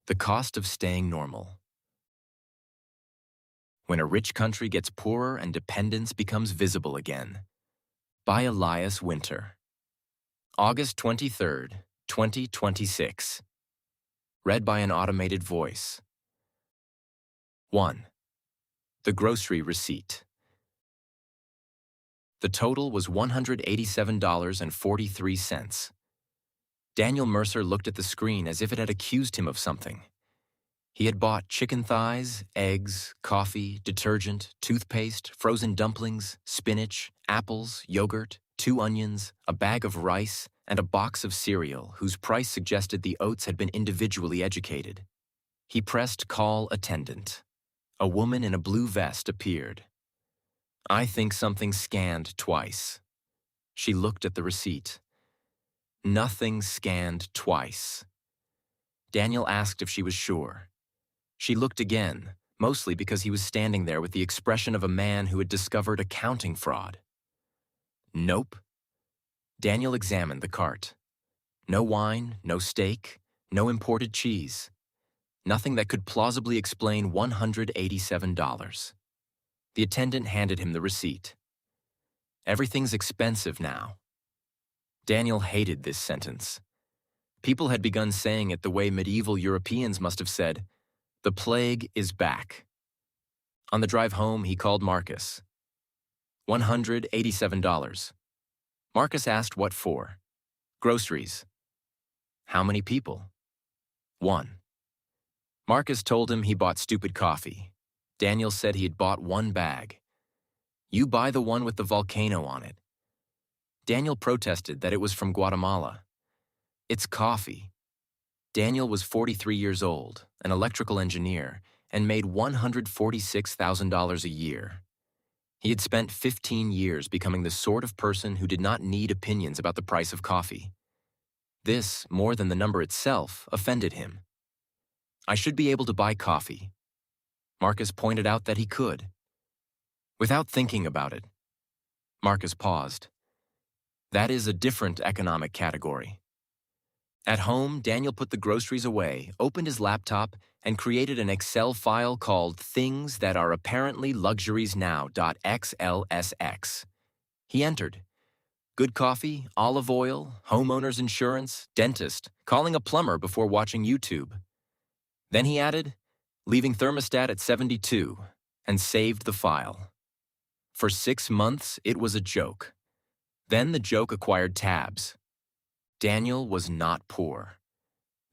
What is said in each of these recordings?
The cost of staying normal. When a rich country gets poorer and dependence becomes visible again. By Elias Winter. August 23rd, 2026. Read by an automated voice. 1. The grocery receipt. The total was $187.43. Daniel Mercer looked at the screen as if it had accused him of something. He had bought chicken thighs, eggs, coffee, detergent, toothpaste, frozen dumplings, spinach, apples, yogurt, 2 onions, a bag of rice, and a box of cereal whose price suggested the oats had been individually educated. He pressed "Call Attendant." A woman in a blue vest appeared. "I think something scanned twice." She looked at the receipt. Nothing scanned twice. Daniel asked if she was sure. She looked again, mostly because he was standing there with the expression of a man who had discovered accounting fraud. Nope. Daniel examined the cart. No wine, no steak, no imported cheese. Nothing that could plausibly explain $187. The attendant handed him the receipt. "Everything's expensive now." Daniel hated this sentence. People had begun saying it the way medieval Europeans must have said, "The plague is back." On the drive home, he called Marcus. $187. Marcus asked what for. "Groceries." "How many people?" "1." Marcus told him he bought stupid coffee. Daniel said he had bought 1 bag. "You buy the one with the volcano on it." Daniel protested that it was from Guatemala. "It's coffee." Daniel was 43 years old, an electrical engineer, and made $146,000 a year. He had spent 15 years becoming the sort of person who did not need opinions about the price of coffee. This, more than the number itself, offended him. "I should be able to buy coffee." Marcus pointed out that he could. Without thinking about it, Marcus paused. "That is a different economic category." At home, Daniel put the groceries away, opened his laptop, and created an Excel file called Things That Are Apparently Luxuries Now.xlsx. He entered good coffee, olive oil, homeowner's insurance, dentist, calling a plumber before watching YouTube. Then he added, leaving thermostat at 72, and saved the file. For 6 months, it was a joke. Then the joke acquired tabs. Daniel was not poor.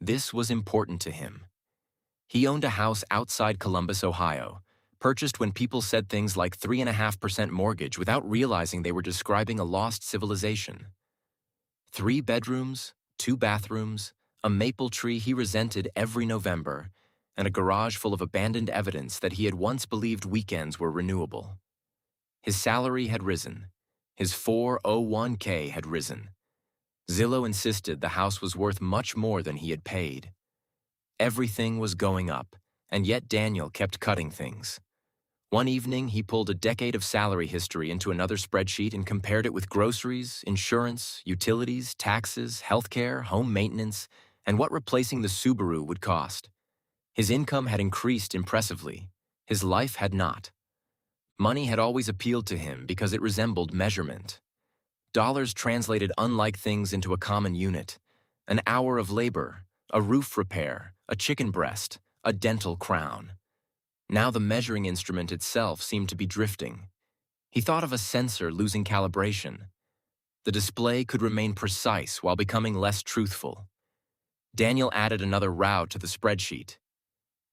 This was important to him. He owned a house outside Columbus, Ohio, purchased when people said things like 3.5% mortgage without realizing they were describing a lost civilization. 3 bedrooms, 2 bathrooms, a maple tree he resented every November, and a garage full of abandoned evidence that he had once believed weekends were renewable. His salary had risen. His 401k had risen. Zillow insisted the house was worth much more than he had paid. Everything was going up, and yet Daniel kept cutting things. One evening, he pulled a decade of salary history into another spreadsheet and compared it with groceries, insurance, utilities, taxes, healthcare, home maintenance, and what replacing the Subaru would cost. His income had increased impressively. His life had not. Money had always appealed to him because it resembled measurement. Dollars translated unlike things into a common unit. An hour of labor, a roof repair, a chicken breast, a dental crown. Now the measuring instrument itself seemed to be drifting. He thought of a sensor losing calibration. The display could remain precise while becoming less truthful. Daniel added another row to the spreadsheet.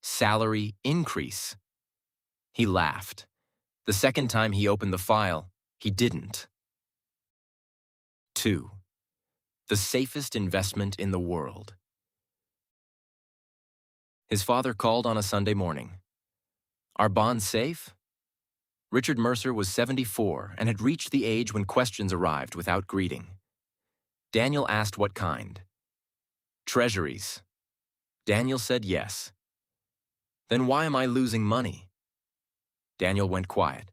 Salary increase. He laughed. The second time he opened the file, he didn't. 2. The safest investment in the world. His father called on a Sunday morning. Are bonds safe? Richard Mercer was 74 and had reached the age when questions arrived without greeting. Daniel asked what kind. Treasuries. Daniel said yes. Then why am I losing money? Daniel went quiet.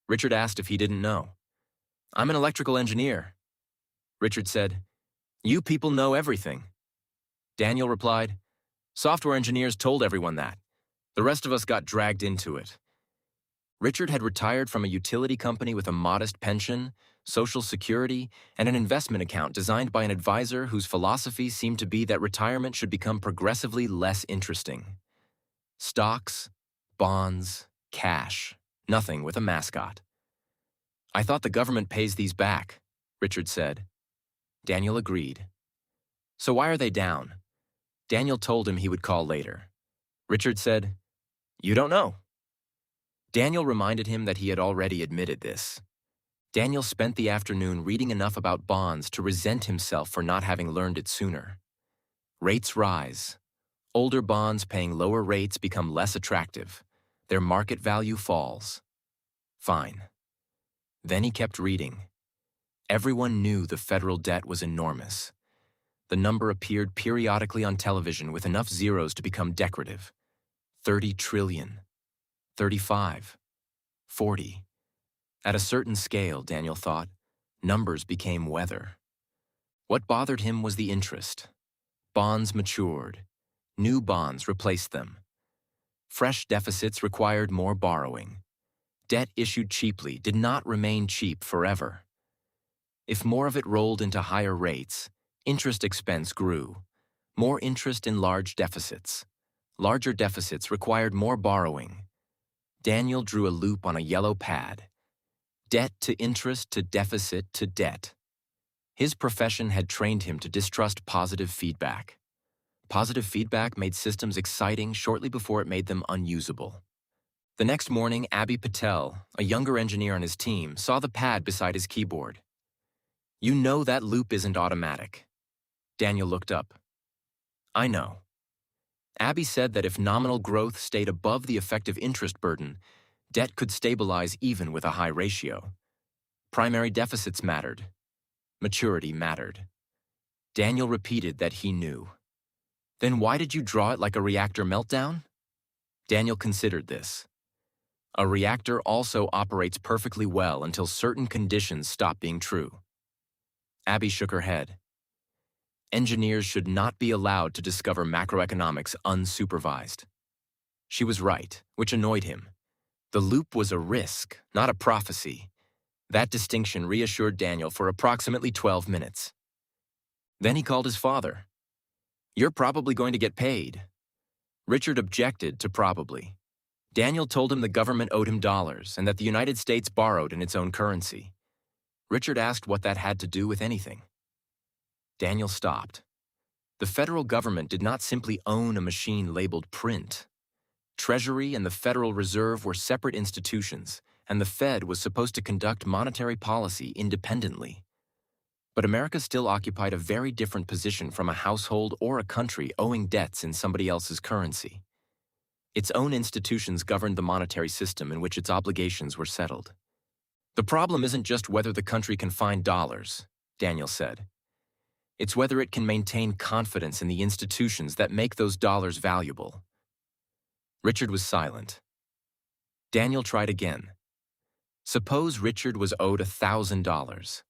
Richard asked if he didn't know. I'm an electrical engineer. Richard said, You people know everything. Daniel replied, Software engineers told everyone that. The rest of us got dragged into it. Richard had retired from a utility company with a modest pension, Social Security, and an investment account designed by an advisor whose philosophy seemed to be that retirement should become progressively less interesting. Stocks, bonds, cash, nothing with a mascot. I thought the government pays these back, Richard said. Daniel agreed. So why are they down? Daniel told him he would call later. Richard said, You don't know. Daniel reminded him that he had already admitted this. Daniel spent the afternoon reading enough about bonds to resent himself for not having learned it sooner. Rates rise. Older bonds paying lower rates become less attractive. Their market value falls. Fine. Then he kept reading. Everyone knew the federal debt was enormous. The number appeared periodically on television with enough zeros to become decorative. 30 trillion. 35. 40. At a certain scale, Daniel thought, numbers became weather. What bothered him was the interest. Bonds matured. New bonds replaced them. Fresh deficits required more borrowing. Debt issued cheaply did not remain cheap forever. If more of it rolled into higher rates, interest expense grew. More interest in large deficits. Larger deficits required more borrowing. Daniel drew a loop on a yellow pad. Debt to interest to deficit to debt. His profession had trained him to distrust positive feedback. Positive feedback made systems exciting shortly before it made them unusable. The next morning, Abhi Patel, a younger engineer on his team, saw the pad beside his keyboard. You know that loop isn't automatic. Daniel looked up. I know. Abhi said that if nominal growth stayed above the effective interest burden, debt could stabilize even with a high ratio. Primary deficits mattered. Maturity mattered. Daniel repeated that he knew. Then why did you draw it like a reactor meltdown? Daniel considered this. A reactor also operates perfectly well until certain conditions stop being true. Abhi shook her head. Engineers should not be allowed to discover macroeconomics unsupervised. She was right, which annoyed him. The loop was a risk, not a prophecy. That distinction reassured Daniel for approximately 12 minutes. Then he called his father. You're probably going to get paid. Richard objected to probably. Daniel told him the government owed him dollars and that the United States borrowed in its own currency. Richard asked what that had to do with anything. Daniel stopped. The federal government did not simply own a machine labeled print. Treasury and the Federal Reserve were separate institutions, and the Fed was supposed to conduct monetary policy independently. But America still occupied a very different position from a household or a country owing debts in somebody else's currency. Its own institutions governed the monetary system in which its obligations were settled. The problem isn't just whether the country can find dollars, Daniel said. It's whether it can maintain confidence in the institutions that make those dollars valuable. Richard was silent. Daniel tried again. Suppose Richard was owed $1,000.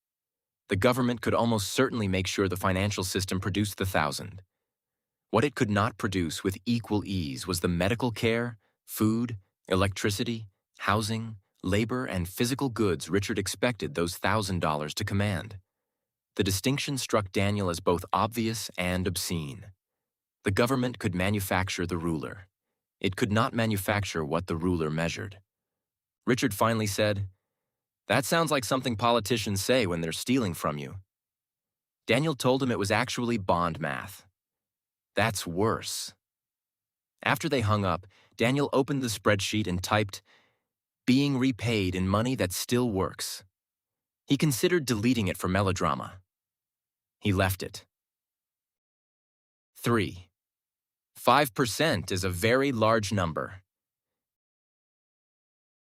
The government could almost certainly make sure the financial system produced the 1,000. What it could not produce with equal ease was the medical care, food, electricity, housing, labor, and physical goods Richard expected those $1,000 to command. The distinction struck Daniel as both obvious and obscene. The government could manufacture the ruler. It could not manufacture what the ruler measured. Richard finally said, That sounds like something politicians say when they're stealing from you. Daniel told him it was actually bond math. That's worse. After they hung up, Daniel opened the spreadsheet and typed, being repaid in money that still works. He considered deleting it for melodrama. He left it. 3. 5% is a very large number.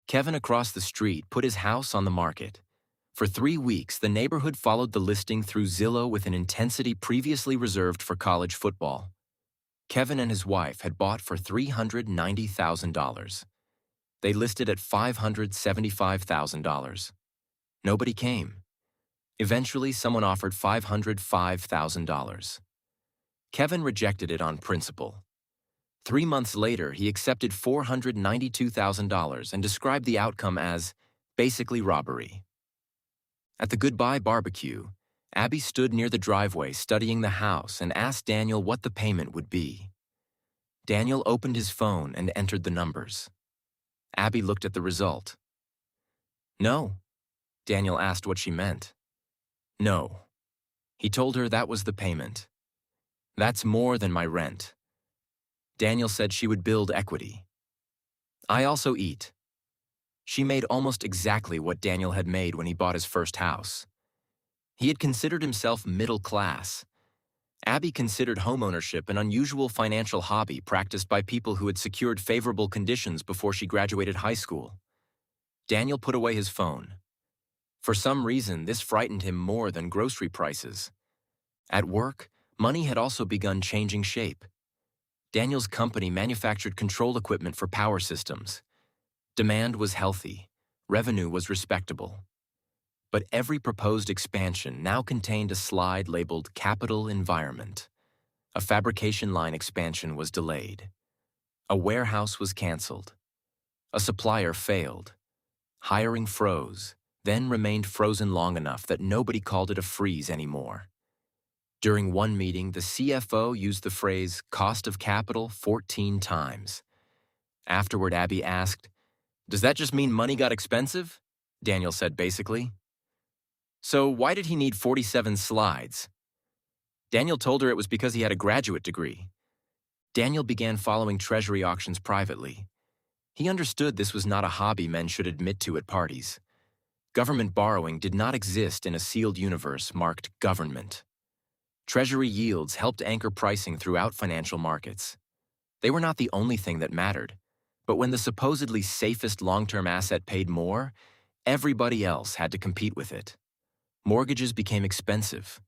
Kevin across the street put his house on the market. For 3 weeks, the neighborhood followed the listing through Zillow with an intensity previously reserved for college football. Kevin and his wife had bought for $390,000. They listed at $575,000. Nobody came. Eventually, someone offered $505,000. Kevin rejected it on principle. 3 months later, he accepted $492,000 and described the outcome as basically robbery. At the goodbye barbecue, Abby stood near the driveway studying the house and asked Daniel what the payment would be. Daniel opened his phone and entered the numbers. Abby looked at the result. "No." Daniel asked what she meant. "No." He told her that was the payment. "That's more than my rent." Daniel said she would build equity. "I also eat." She made almost exactly what Daniel had made when he bought his first house. He had considered himself middle class. Abby considered homeownership an unusual financial hobby practiced by people who had secured favorable conditions before she graduated high school. Daniel put away his phone. For some reason, this frightened him more than grocery prices. At work, money had also begun changing shape. Daniel's company manufactured control equipment for power systems. Demand was healthy. Revenue was respectable. But every proposed expansion now contained a slide labeled Capital Environment. A fabrication line expansion was delayed. A warehouse was canceled. A supplier failed. Hiring froze, then remained frozen long enough that nobody called it a freeze anymore. During one meeting, the CFO used the phrase cost of capital 14 times. Afterward, Abby asked, "Does that just mean money got expensive?" Daniel said basically. "So why did he need 47 slides?" Daniel told her it was because he had a graduate degree. Daniel began following treasury auctions privately. He understood this was not a hobby men should admit to at parties. Government borrowing did not exist in a sealed universe marked government. Treasury yields helped anchor pricing throughout financial markets. They were not the only thing that mattered, but when the supposedly safest long-term asset paid more, everybody else had to compete with it. Mortgages became expensive.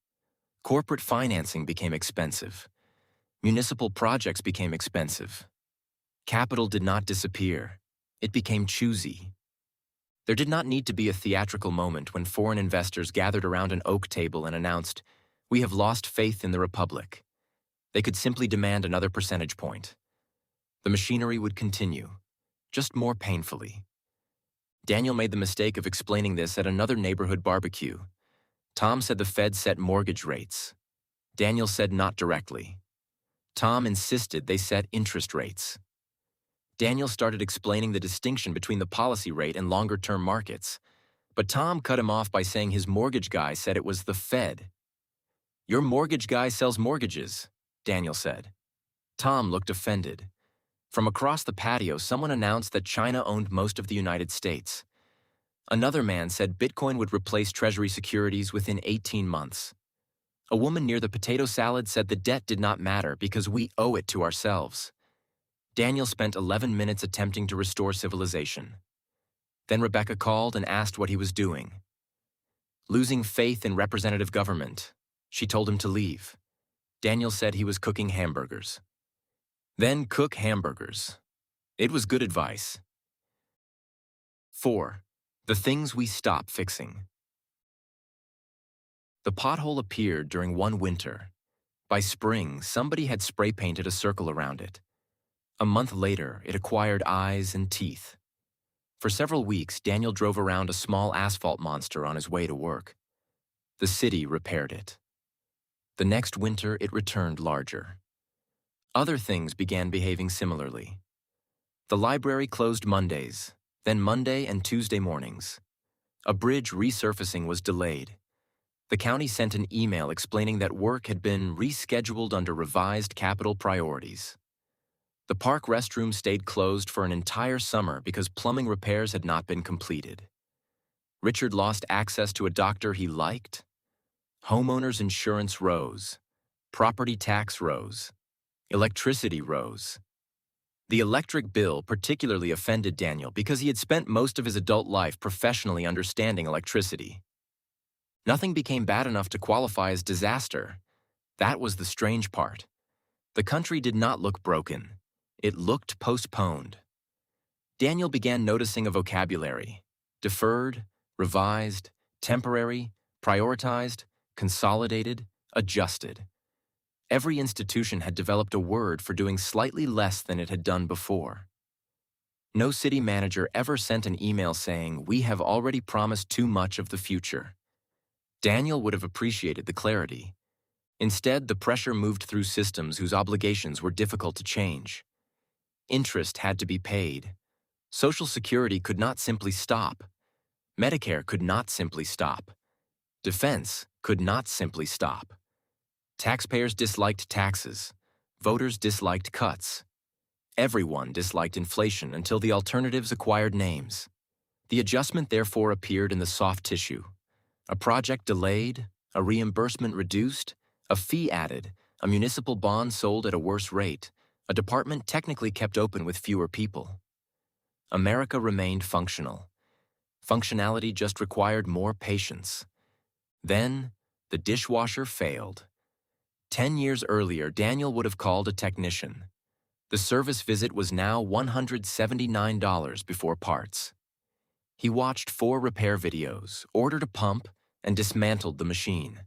Corporate financing became expensive. Municipal projects became expensive. Capital did not disappear. It became choosy. There did not need to be a theatrical moment when foreign investors gathered around an oak table and announced, "We have lost faith in the Republic." They could simply demand another percentage point. The machinery would continue, just more painfully. Daniel made the mistake of explaining this at another neighborhood barbecue. Tom said the Fed set mortgage rates. Daniel said not directly. Tom insisted they set interest rates. Daniel started explaining the distinction between the policy rate and longer-term markets, but Tom cut him off by saying his mortgage guy said it was the Fed. "Your mortgage guy sells mortgages," Daniel said. Tom looked offended. From across the patio, someone announced that China owned most of the United States. Another man said Bitcoin would replace Treasury securities within 18 months. A woman near the potato salad said the debt did not matter because we owe it to ourselves. Daniel spent 11 minutes attempting to restore civilization. Then Rebecca called and asked what he was doing. Losing faith in representative government, she told him to leave. Daniel said he was cooking hamburgers. Then cook hamburgers. It was good advice. 4. The things we stop fixing. The pothole appeared during one winter. By spring, somebody had spray painted a circle around it. A month later, it acquired eyes and teeth. For several weeks, Daniel drove around a small asphalt monster on his way to work. The city repaired it. The next winter, it returned larger. Other things began behaving similarly. The library closed Mondays, then Monday and Tuesday mornings. A bridge resurfacing was delayed. The county sent an email explaining that work had been rescheduled under revised capital priorities. The park restroom stayed closed for an entire summer because plumbing repairs had not been completed. Richard lost access to a doctor he liked. Homeowners' insurance rose. Property tax rose. Electricity rose. The electric bill particularly offended Daniel because he had spent most of his adult life professionally understanding electricity. Nothing became bad enough to qualify as disaster. That was the strange part. The country did not look broken. It looked postponed. Daniel began noticing a vocabulary: deferred, revised, temporary, prioritized, consolidated, adjusted. Every institution had developed a word for doing slightly less than it had done before. No city manager ever sent an email saying, "We have already promised too much of the future." Daniel would have appreciated the clarity. Instead, the pressure moved through systems whose obligations were difficult to change. Interest had to be paid. Social Security could not simply stop. Medicare could not simply stop. Defense could not simply stop. Taxpayers disliked taxes. Voters disliked cuts. Everyone disliked inflation until the alternatives acquired names. The adjustment therefore appeared in the soft tissue. A project delayed, a reimbursement reduced, a fee added, a municipal bond sold at a worse rate, a department technically kept open with fewer people. America remained functional. Functionality just required more patience. Then, the dishwasher failed. 10 years earlier, Daniel would have called a technician. The service visit was now $179 before parts. He watched 4 repair videos, ordered a pump, and dismantled the machine.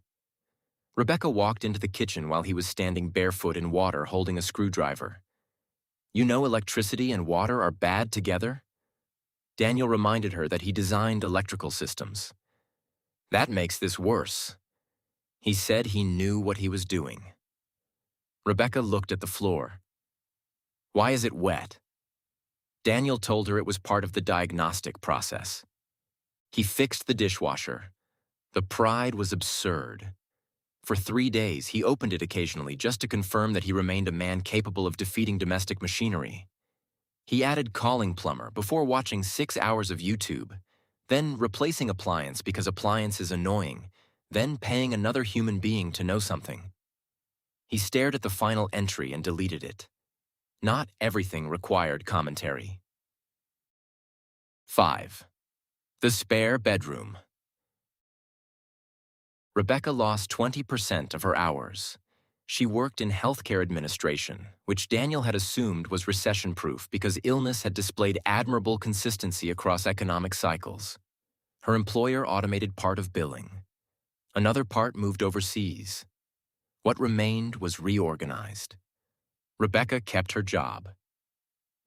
Rebecca walked into the kitchen while he was standing barefoot in water holding a screwdriver. "You know electricity and water are bad together?" Daniel reminded her that he designed electrical systems. "That makes this worse." He said he knew what he was doing. Rebecca looked at the floor. "Why is it wet?" Daniel told her it was part of the diagnostic process. He fixed the dishwasher. The pride was absurd. For 3 days, he opened it occasionally just to confirm that he remained a man capable of defeating domestic machinery. He added calling plumber before watching 6 hours of YouTube, then replacing appliance because appliance is annoying, then paying another human being to know something. He stared at the final entry and deleted it. Not everything required commentary. 5. The spare bedroom. Rebecca lost 20% of her hours. She worked in healthcare administration, which Daniel had assumed was recession-proof because illness had displayed admirable consistency across economic cycles. Her employer automated part of billing. Another part moved overseas. What remained was reorganized. Rebecca kept her job.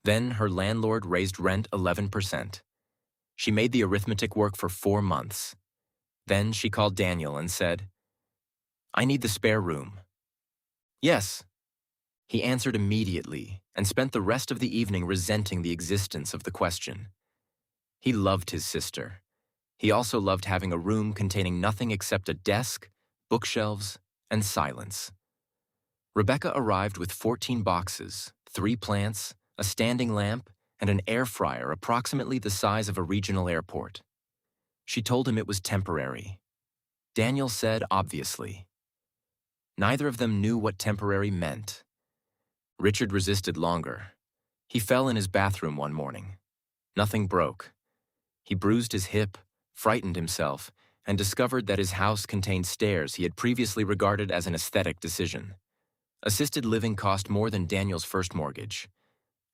Then her landlord raised rent 11%. She made the arithmetic work for 4 months. Then she called Daniel and said, "I need the spare room." "Yes." He answered immediately and spent the rest of the evening resenting the existence of the question. He loved his sister. He also loved having a room containing nothing except a desk, bookshelves, and silence. Rebecca arrived with 14 boxes, 3 plants, a standing lamp, and an air fryer approximately the size of a regional airport. She told him it was temporary. Daniel said obviously. Neither of them knew what temporary meant. Richard resisted longer. He fell in his bathroom one morning. Nothing broke. He bruised his hip, frightened himself, and discovered that his house contained stairs he had previously regarded as an aesthetic decision. Assisted living cost more than Daniel's first mortgage.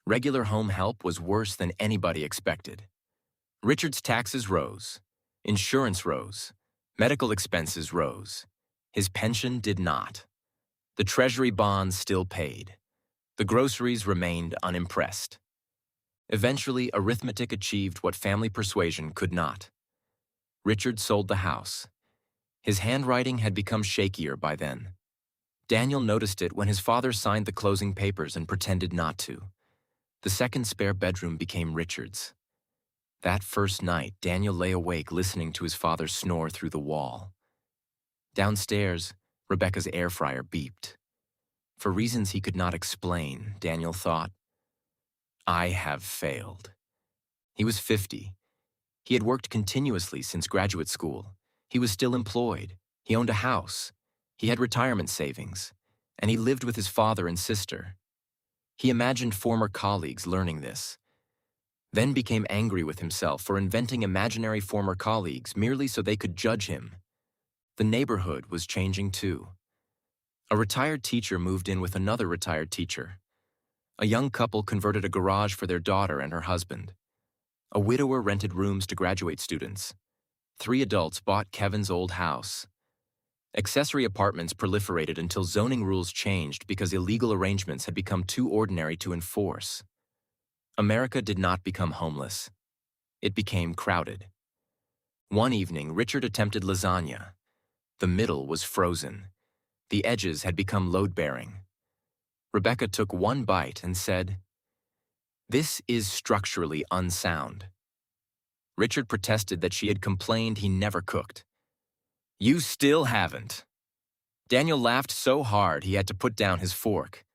Regular home help was worse than anybody expected. Richard's taxes rose. Insurance rose. Medical expenses rose. His pension did not. The treasury bonds still paid. The groceries remained unimpressed. Eventually, arithmetic achieved what family persuasion could not. Richard sold the house. His handwriting had become shakier by then. Daniel noticed it when his father signed the closing papers and pretended not to. The second spare bedroom became Richard's. That first night, Daniel lay awake listening to his father snore through the wall. Downstairs, Rebecca's air fryer beeped. For reasons he could not explain, Daniel thought, "I have failed." He was 50. He had worked continuously since graduate school. He was still employed. He owned a house. He had retirement savings. And he lived with his father and sister. He imagined former colleagues learning this, then became angry with himself for inventing imaginary former colleagues merely so they could judge him. The neighborhood was changing too. A retired teacher moved in with another retired teacher. A young couple converted a garage for their daughter and her husband. A widower rented rooms to graduate students. 3 adults bought Kevin's old house. Accessory apartments proliferated until zoning rules changed because illegal arrangements had become too ordinary to enforce. America did not become homeless. It became crowded. One evening, Richard attempted lasagna. The middle was frozen. The edges had become load-bearing. Rebecca took one bite and said, "This is structurally unsound." Richard protested that she had complained he never cooked. "You still haven't." Daniel laughed so hard he had to put down his fork.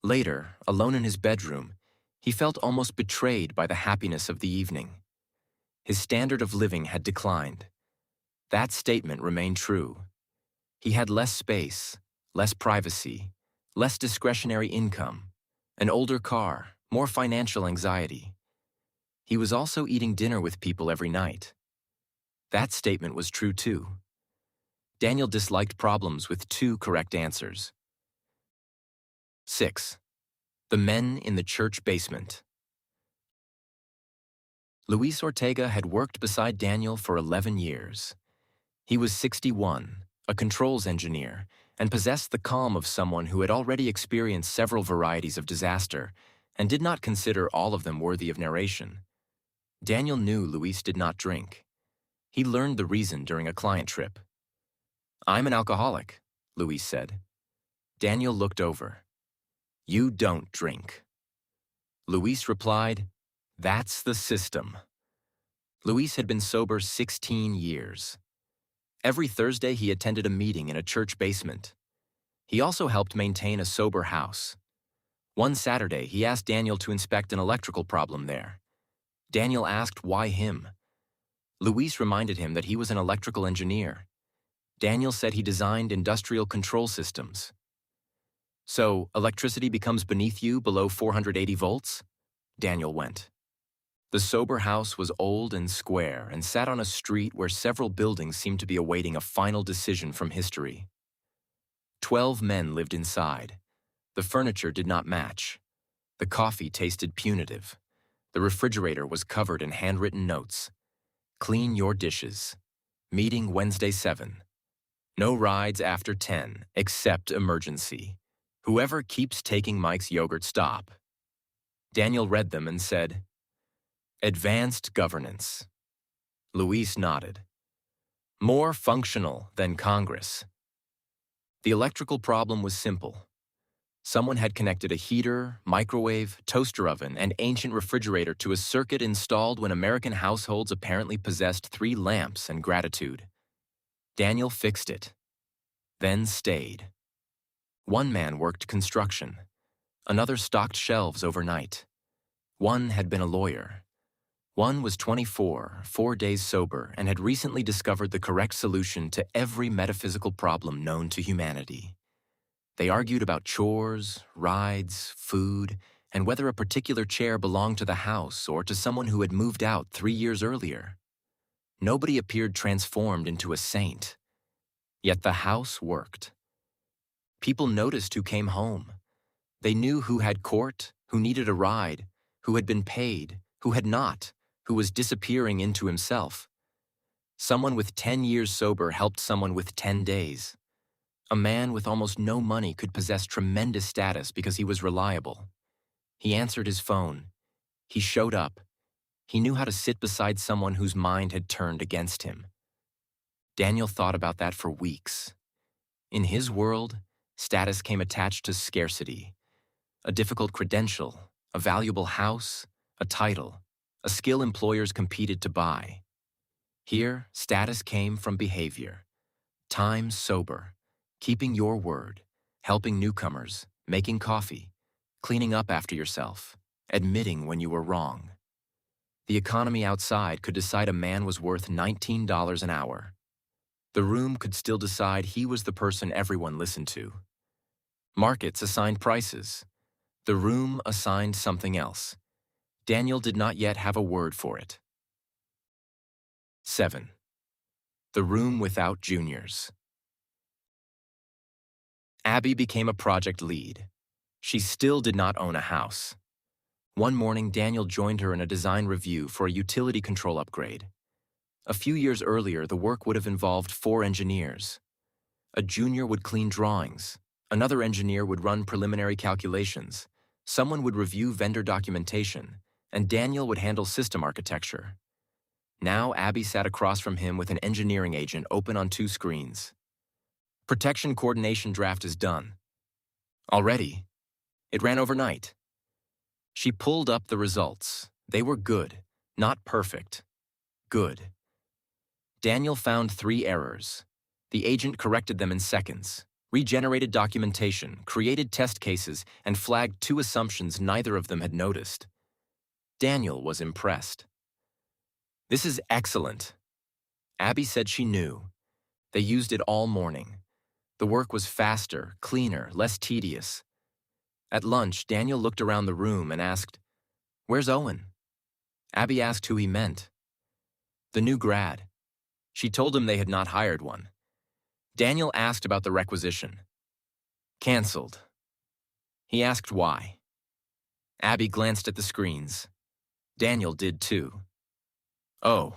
Later, alone in his bedroom, he felt almost betrayed by the happiness of the evening. His standard of living had declined. That statement remained true. He had less space, less privacy, less discretionary income, an older car, more financial anxiety. He was also eating dinner with people every night. That statement was true too. Daniel disliked problems with two correct answers. 6. The men in the church basement. Luis Ortega had worked beside Daniel for 11 years. He was 61, a controls engineer, and possessed the calm of someone who had already experienced several varieties of disaster and did not consider all of them worthy of narration. Daniel knew Luis did not drink. He learned the reason during a client trip. "I'm an alcoholic," Luis said. Daniel looked over. "You don't drink." Luis replied, "That's the system." Luis had been sober 16 years. Every Thursday he attended a meeting in a church basement. He also helped maintain a sober house. One Saturday, he asked Daniel to inspect an electrical problem there. Daniel asked why him. Luis reminded him that he was an electrical engineer. Daniel said he designed industrial control systems. "So, electricity becomes beneath you below 480 volts? Daniel went. The sober house was old and square and sat on a street where several buildings seemed to be awaiting a final decision from history. 12 men lived inside. The furniture did not match. The coffee tasted punitive. The refrigerator was covered in handwritten notes. "Clean your dishes. Meeting Wednesday 7. No rides after 10, except emergency. Whoever keeps taking Mike's yogurt, stop." Daniel read them and said, "Advanced governance." Luis nodded. "More functional than Congress." The electrical problem was simple. Someone had connected a heater, microwave, toaster oven, and ancient refrigerator to a circuit installed when American households apparently possessed 3 lamps and gratitude. Daniel fixed it, then stayed. One man worked construction. Another stocked shelves overnight. One had been a lawyer. One was 24, 4 days sober, and had recently discovered the correct solution to every metaphysical problem known to humanity. They argued about chores, rides, food, and whether a particular chair belonged to the house or to someone who had moved out 3 years earlier. Nobody appeared transformed into a saint. Yet the house worked. People noticed who came home. They knew who had court, who needed a ride, who had been paid, who had not, who was disappearing into himself. Someone with 10 years sober helped someone with 10 days. A man with almost no money could possess tremendous status because he was reliable. He answered his phone. He showed up. He knew how to sit beside someone whose mind had turned against him. Daniel thought about that for weeks. In his world, status came attached to scarcity. A difficult credential, a valuable house, a title, a skill employers competed to buy. Here, status came from behavior. Time sober, keeping your word, helping newcomers, making coffee, cleaning up after yourself, admitting when you were wrong. The economy outside could decide a man was worth $19 an hour. The room could still decide he was the person everyone listened to. Markets assigned prices. The room assigned something else. Daniel did not yet have a word for it. 7. The room without juniors. Abby became a project lead. She still did not own a house. One morning, Daniel joined her in a design review for a utility control upgrade. A few years earlier, the work would have involved 4 engineers. A junior would clean drawings. Another engineer would run preliminary calculations. Someone would review vendor documentation, and Daniel would handle system architecture. Now Abby sat across from him with an engineering agent open on 2 screens. Protection coordination draft is done. Already? It ran overnight. She pulled up the results. They were good, not perfect. Good. Daniel found 3 errors. The agent corrected them in seconds, regenerated documentation, created test cases, and flagged 2 assumptions neither of them had noticed. Daniel was impressed. This is excellent. Abby said she knew. They used it all morning. The work was faster, cleaner, less tedious. At lunch, Daniel looked around the room and asked, "Where's Owen?" Abby asked who he meant. The new grad. She told him they had not hired one. Daniel asked about the requisition. Cancelled. He asked why. Abby glanced at the screens. Daniel did too. Oh.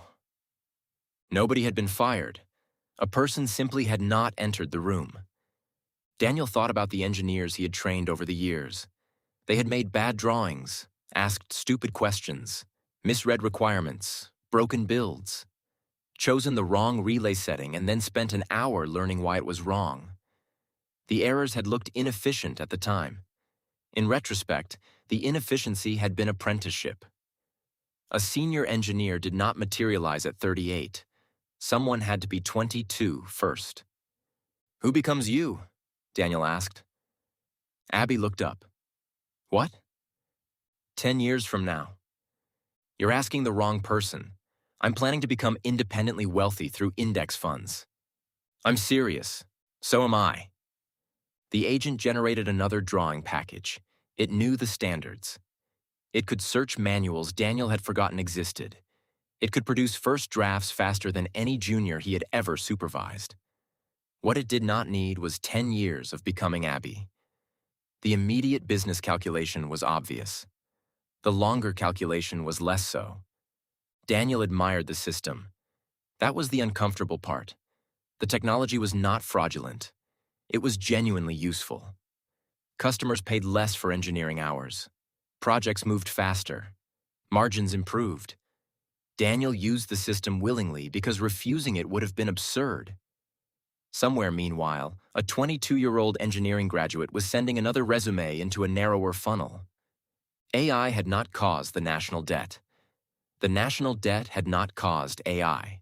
Nobody had been fired. A person simply had not entered the room. Daniel thought about the engineers he had trained over the years. They had made bad drawings, asked stupid questions, misread requirements, broken builds, chosen the wrong relay setting, and then spent an hour learning why it was wrong. The errors had looked inefficient at the time. In retrospect, the inefficiency had been apprenticeship. A senior engineer did not materialize at 38. Someone had to be 22 first. Who becomes you? Daniel asked. Abby looked up. What? 10 years from now. You're asking the wrong person. I'm planning to become independently wealthy through index funds. I'm serious. So am I. The agent generated another drawing package. It knew the standards. It could search manuals Daniel had forgotten existed. It could produce first drafts faster than any junior he had ever supervised. What it did not need was 10 years of becoming Abby. The immediate business calculation was obvious. The longer calculation was less so. Daniel admired the system. That was the uncomfortable part. The technology was not fraudulent. It was genuinely useful. Customers paid less for engineering hours. Projects moved faster. Margins improved. Daniel used the system willingly because refusing it would have been absurd. Somewhere, meanwhile, a 22-year-old engineering graduate was sending another resume into a narrower funnel. AI had not caused the national debt. The national debt had not caused AI.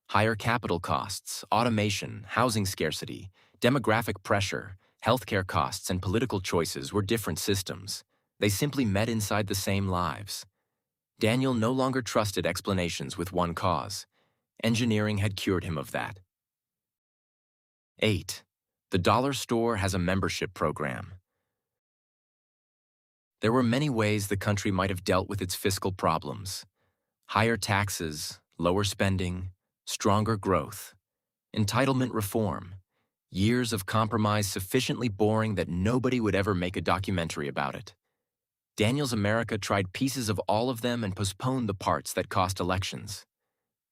Higher capital costs, automation, housing scarcity, demographic pressure, healthcare costs, and political choices were different systems. They simply met inside the same lives. Daniel no longer trusted explanations with one cause. Engineering had cured him of that. 8. The dollar store has a membership program. There were many ways the country might have dealt with its fiscal problems. Higher taxes, lower spending, stronger growth, entitlement reform, years of compromise sufficiently boring that nobody would ever make a documentary about it. Daniel's America tried pieces of all of them and postponed the parts that cost elections.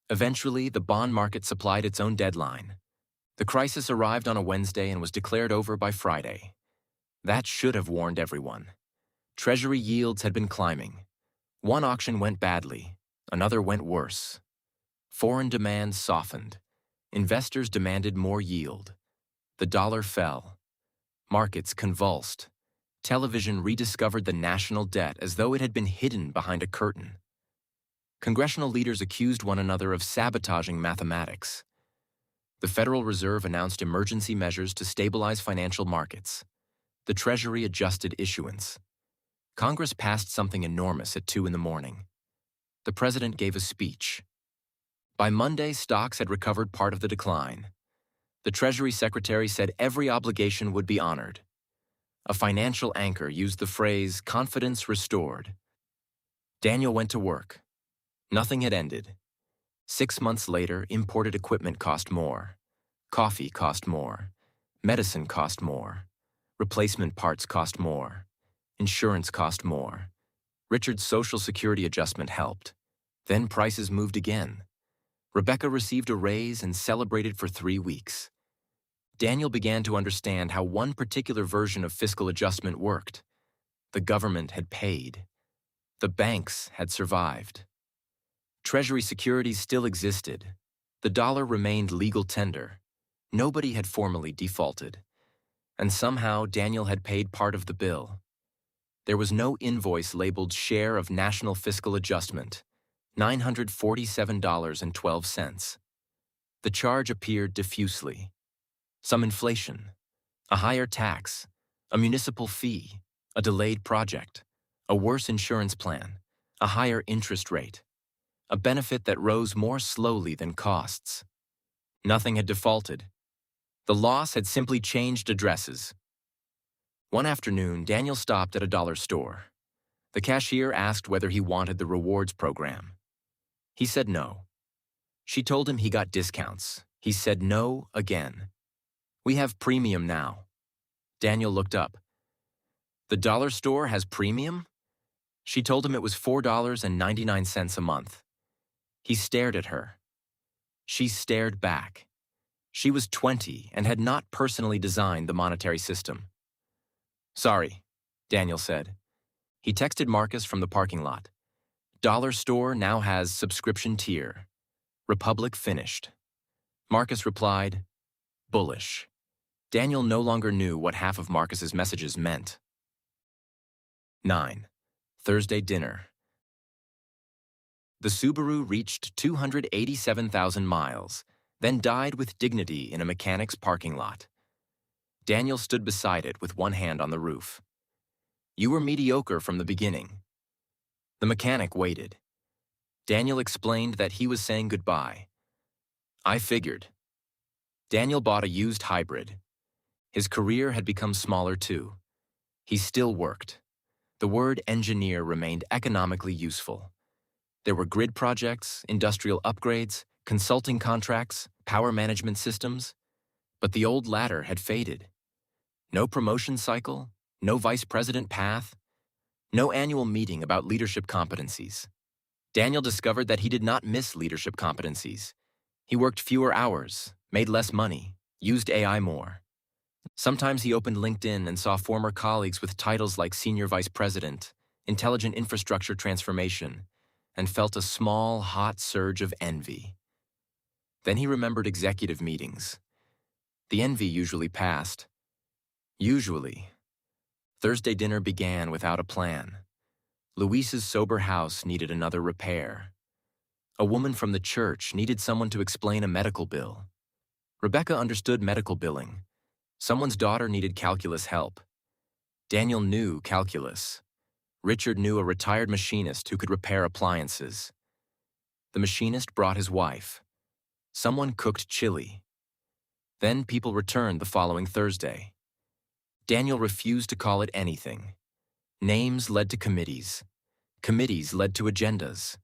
Eventually, the bond market supplied its own deadline. The crisis arrived on a Wednesday and was declared over by Friday. That should have warned everyone. Treasury yields had been climbing. One auction went badly, another went worse. Foreign demand softened. Investors demanded more yield. The dollar fell. Markets convulsed. Television rediscovered the national debt as though it had been hidden behind a curtain. Congressional leaders accused one another of sabotaging mathematics. The Federal Reserve announced emergency measures to stabilize financial markets. The Treasury adjusted issuance. Congress passed something enormous at 2 in the morning. The president gave a speech. By Monday, stocks had recovered part of the decline. The Treasury Secretary said every obligation would be honored. A financial anchor used the phrase, "confidence restored." Daniel went to work. Nothing had ended. 6 months later, imported equipment cost more. Coffee cost more. Medicine cost more. Replacement parts cost more. Insurance cost more. Richard's Social Security adjustment helped. Then prices moved again. Rebecca received a raise and celebrated for 3 weeks. Daniel began to understand how one particular version of fiscal adjustment worked. The government had paid. The banks had survived. Treasury securities still existed. The dollar remained legal tender. Nobody had formally defaulted. And somehow Daniel had paid part of the bill. There was no invoice labeled Share of National Fiscal Adjustment, $947.12. The charge appeared diffusely. Some inflation, a higher tax, a municipal fee, a delayed project, a worse insurance plan, a higher interest rate, a benefit that rose more slowly than costs. Nothing had defaulted. The loss had simply changed addresses. One afternoon, Daniel stopped at a dollar store. The cashier asked whether he wanted the rewards program. He said no. She told him he got discounts. He said no again. We have premium now. Daniel looked up. The dollar store has premium? She told him it was $4.99 a month. He stared at her. She stared back. She was 20 and had not personally designed the monetary system. Sorry, Daniel said. He texted Marcus from the parking lot. Dollar store now has subscription tier. Republic finished. Marcus replied, bullish. Daniel no longer knew what half of Marcus's messages meant. 9. Thursday dinner. The Subaru reached 287,000 miles, then died with dignity in a mechanic's parking lot. Daniel stood beside it with one hand on the roof. You were mediocre from the beginning. The mechanic waited. Daniel explained that he was saying goodbye. I figured. Daniel bought a used hybrid. His career had become smaller too. He still worked. The word engineer remained economically useful. There were grid projects, industrial upgrades, consulting contracts, power management systems. But the old ladder had faded. No promotion cycle, no vice president path, no annual meeting about leadership competencies. Daniel discovered that he did not miss leadership competencies. He worked fewer hours, made less money, used AI more. Sometimes he opened LinkedIn and saw former colleagues with titles like Senior Vice President, Intelligent Infrastructure Transformation, and felt a small, hot surge of envy. Then he remembered executive meetings. The envy usually passed. Usually. Thursday dinner began without a plan. Luis's sober house needed another repair. A woman from the church needed someone to explain a medical bill. Rebecca understood medical billing. Someone's daughter needed calculus help. Daniel knew calculus. Richard knew a retired machinist who could repair appliances. The machinist brought his wife. Someone cooked chili. Then people returned the following Thursday. Daniel refused to call it anything. Names led to committees. Committees led to agendas.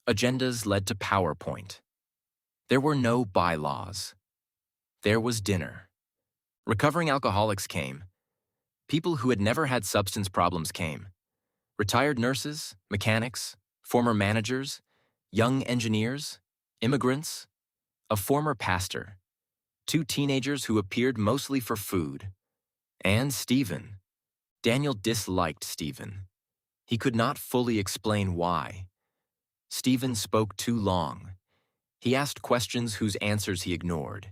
Agendas led to PowerPoint. There were no bylaws. There was dinner. Recovering alcoholics came. People who had never had substance problems came. Retired nurses, mechanics, former managers, young engineers, immigrants, a former pastor, 2 teenagers who appeared mostly for food, and Stephen. Daniel disliked Stephen. He could not fully explain why. Stephen spoke too long. He asked questions whose answers he ignored.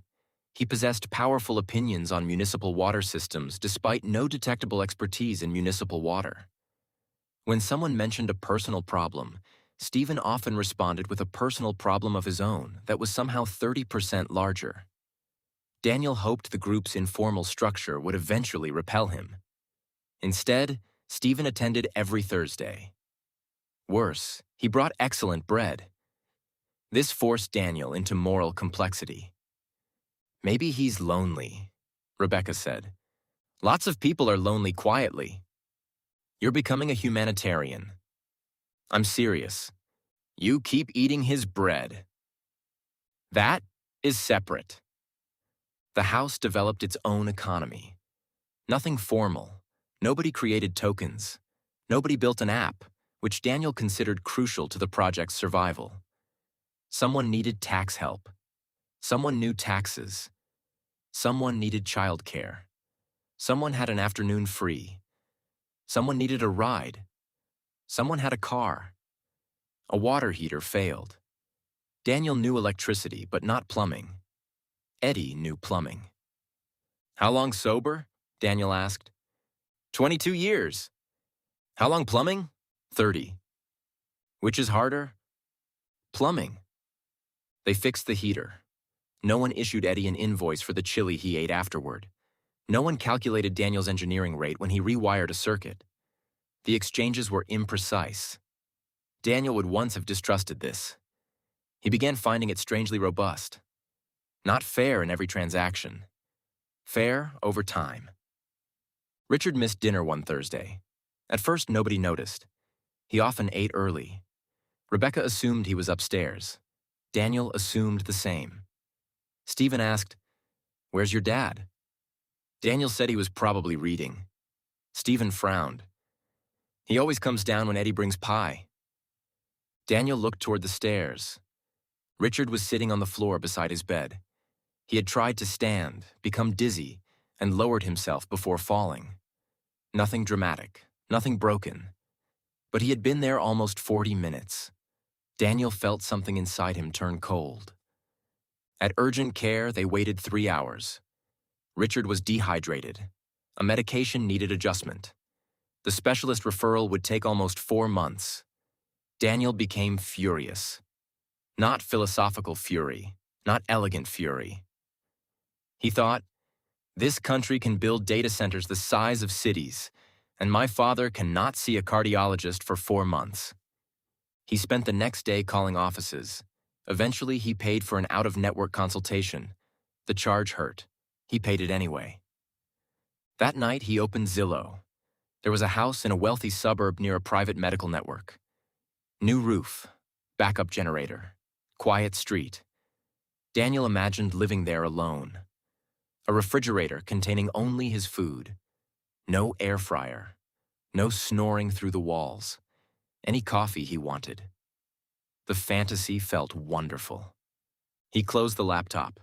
He possessed powerful opinions on municipal water systems despite no detectable expertise in municipal water. When someone mentioned a personal problem, Stephen often responded with a personal problem of his own that was somehow 30% larger. Daniel hoped the group's informal structure would eventually repel him. Instead, Stephen attended every Thursday. Worse, he brought excellent bread. This forced Daniel into moral complexity. Maybe he's lonely, Rebecca said. Lots of people are lonely quietly. You're becoming a humanitarian. I'm serious. You keep eating his bread. That is separate. The house developed its own economy. Nothing formal. Nobody created tokens. Nobody built an app, which Daniel considered crucial to the project's survival. Someone needed tax help. Someone knew taxes. Someone needed childcare. Someone had an afternoon free. Someone needed a ride. Someone had a car. A water heater failed. Daniel knew electricity, but not plumbing. Eddie knew plumbing. "How long sober?" Daniel asked. 22 years. "How long plumbing?" 30. "Which is harder?" "Plumbing." They fixed the heater. No one issued Eddie an invoice for the chili he ate afterward. No one calculated Daniel's engineering rate when he rewired a circuit. The exchanges were imprecise. Daniel would once have distrusted this. He began finding it strangely robust. Not fair in every transaction. Fair over time. Richard missed dinner one Thursday. At first, nobody noticed. He often ate early. Rebecca assumed he was upstairs. Daniel assumed the same. Stephen asked, "Where's your dad?" Daniel said he was probably reading. Stephen frowned. "He always comes down when Eddie brings pie." Daniel looked toward the stairs. Richard was sitting on the floor beside his bed. He had tried to stand, become dizzy, and lowered himself before falling. Nothing dramatic, nothing broken. But he had been there almost 40 minutes. Daniel felt something inside him turn cold. At urgent care, they waited 3 hours. Richard was dehydrated. A medication needed adjustment. The specialist referral would take almost 4 months. Daniel became furious. Not philosophical fury, not elegant fury. He thought, "This country can build data centers the size of cities, and my father cannot see a cardiologist for 4 months." He spent the next day calling offices. Eventually, he paid for an out-of-network consultation. The charge hurt. He paid it anyway. That night, he opened Zillow. There was a house in a wealthy suburb near a private medical network. New roof, backup generator, quiet street. Daniel imagined living there alone. A refrigerator containing only his food. No air fryer. No snoring through the walls. Any coffee he wanted. The fantasy felt wonderful. He closed the laptop.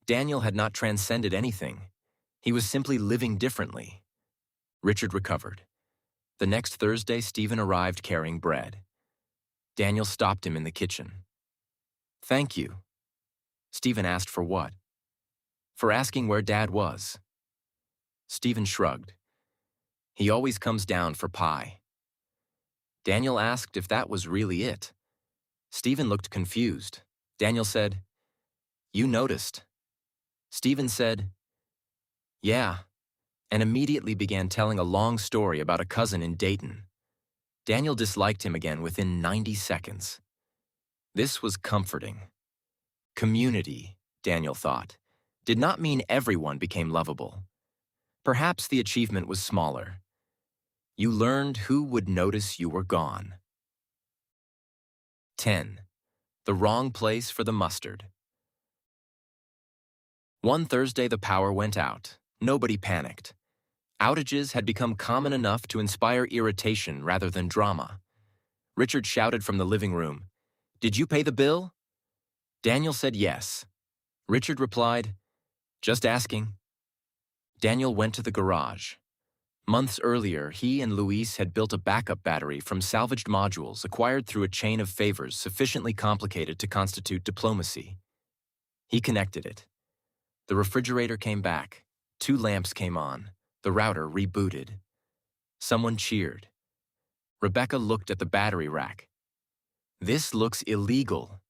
Daniel had not transcended anything. He was simply living differently. Richard recovered. The next Thursday, Stephen arrived carrying bread. Daniel stopped him in the kitchen. "Thank you." Stephen asked for what? For asking where Dad was. Stephen shrugged. "He always comes down for pie." Daniel asked if that was really it. Stephen looked confused. Daniel said, "You noticed." Stephen said, "Yeah," and immediately began telling a long story about a cousin in Dayton. Daniel disliked him again within 90 seconds. This was comforting. Community, Daniel thought, did not mean everyone became lovable. Perhaps the achievement was smaller. You learned who would notice you were gone. 10. The wrong place for the mustard. One Thursday, the power went out. Nobody panicked. Outages had become common enough to inspire irritation rather than drama. Richard shouted from the living room, "Did you pay the bill?" Daniel said yes. Richard replied, "Just asking." Daniel went to the garage. Months earlier, he and Luis had built a backup battery from salvaged modules acquired through a chain of favors sufficiently complicated to constitute diplomacy. He connected it. The refrigerator came back. 2 lamps came on. The router rebooted. Someone cheered. Rebecca looked at the battery rack. "This looks illegal."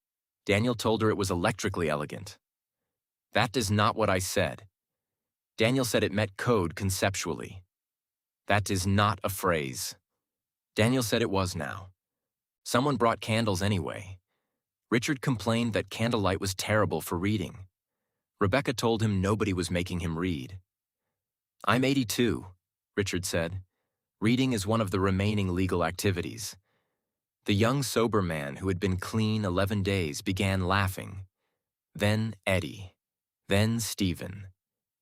Daniel told her it was electrically elegant. "That is not what I said." Daniel said it met code conceptually. "That is not a phrase." Daniel said it was now. Someone brought candles anyway. Richard complained that candlelight was terrible for reading. Rebecca told him nobody was making him read. "I'm 82, Richard said. Reading is one of the remaining legal activities. The young sober man who had been clean 11 days began laughing. Then Eddie. Then Stephen.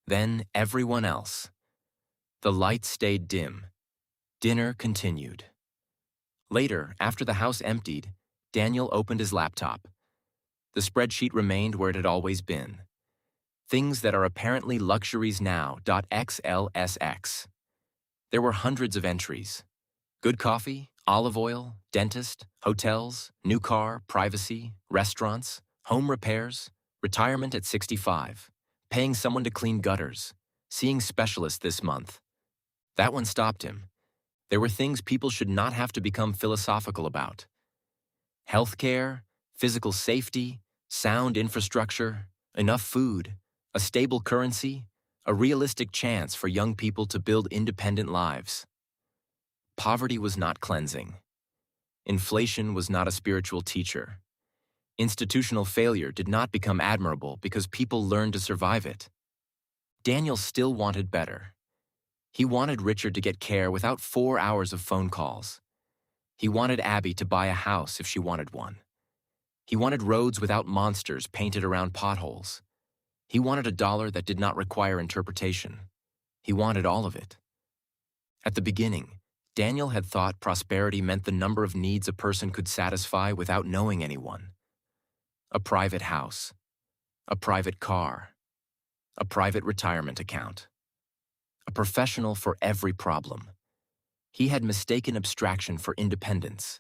Then everyone else. The lights stayed dim. Dinner continued. Later, after the house emptied, Daniel opened his laptop. The spreadsheet remained where it had always been. Things that are apparently luxuries now. XLSX. There were hundreds of entries. Good coffee, olive oil, dentist, hotels, new car, privacy, restaurants, home repairs, retirement at 65, paying someone to clean gutters, seeing specialists this month. That one stopped him. There were things people should not have to become philosophical about. Healthcare, physical safety, sound infrastructure, enough food, a stable currency, a realistic chance for young people to build independent lives. Poverty was not cleansing. Inflation was not a spiritual teacher. Institutional failure did not become admirable because people learned to survive it. Daniel still wanted better. He wanted Richard to get care without 4 hours of phone calls. He wanted Abby to buy a house if she wanted one. He wanted roads without monsters painted around potholes. He wanted a dollar that did not require interpretation. He wanted all of it. At the beginning, Daniel had thought prosperity meant the number of needs a person could satisfy without knowing anyone. A private house, a private car, a private retirement account, a professional for every problem. He had mistaken abstraction for independence.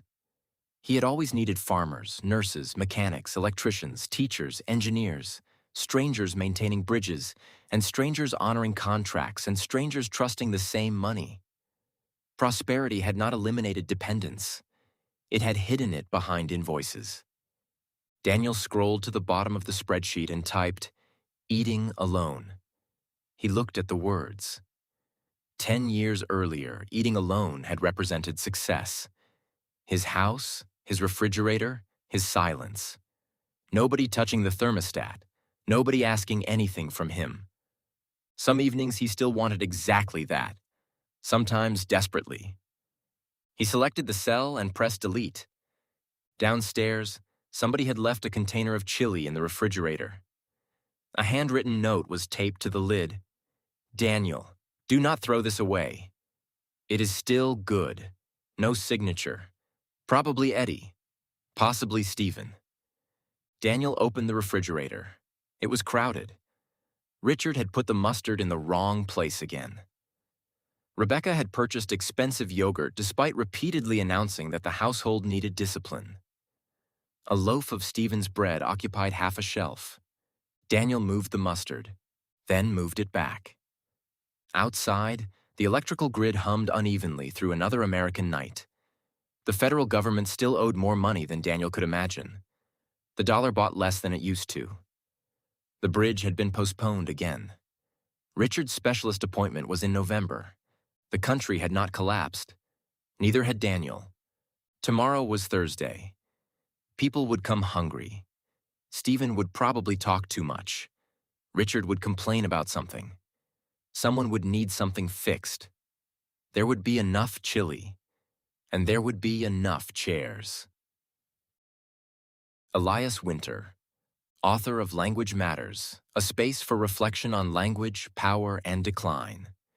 He had always needed farmers, nurses, mechanics, electricians, teachers, engineers, strangers maintaining bridges, and strangers honoring contracts, and strangers trusting the same money. Prosperity had not eliminated dependence. It had hidden it behind invoices. Daniel scrolled to the bottom of the spreadsheet and typed, "Eating alone." He looked at the words. 10 years earlier, eating alone had represented success. His house, his refrigerator, his silence. Nobody touching the thermostat. Nobody asking anything from him. Some evenings he still wanted exactly that, sometimes desperately. He selected the cell and pressed delete. Downstairs, somebody had left a container of chili in the refrigerator. A handwritten note was taped to the lid. "Daniel, do not throw this away. It is still good. No signature. Probably Eddie. Possibly Stephen." Daniel opened the refrigerator. It was crowded. Richard had put the mustard in the wrong place again. Rebecca had purchased expensive yogurt despite repeatedly announcing that the household needed discipline. A loaf of Stephen's bread occupied half a shelf. Daniel moved the mustard, then moved it back. Outside, the electrical grid hummed unevenly through another American night. The federal government still owed more money than Daniel could imagine. The dollar bought less than it used to. The bridge had been postponed again. Richard's specialist appointment was in November. The country had not collapsed. Neither had Daniel. Tomorrow was Thursday. People would come hungry. Stephen would probably talk too much. Richard would complain about something. Someone would need something fixed. There would be enough chili. And there would be enough chairs. Elias Winter, author of Language Matters, a space for reflection on language, power, and decline.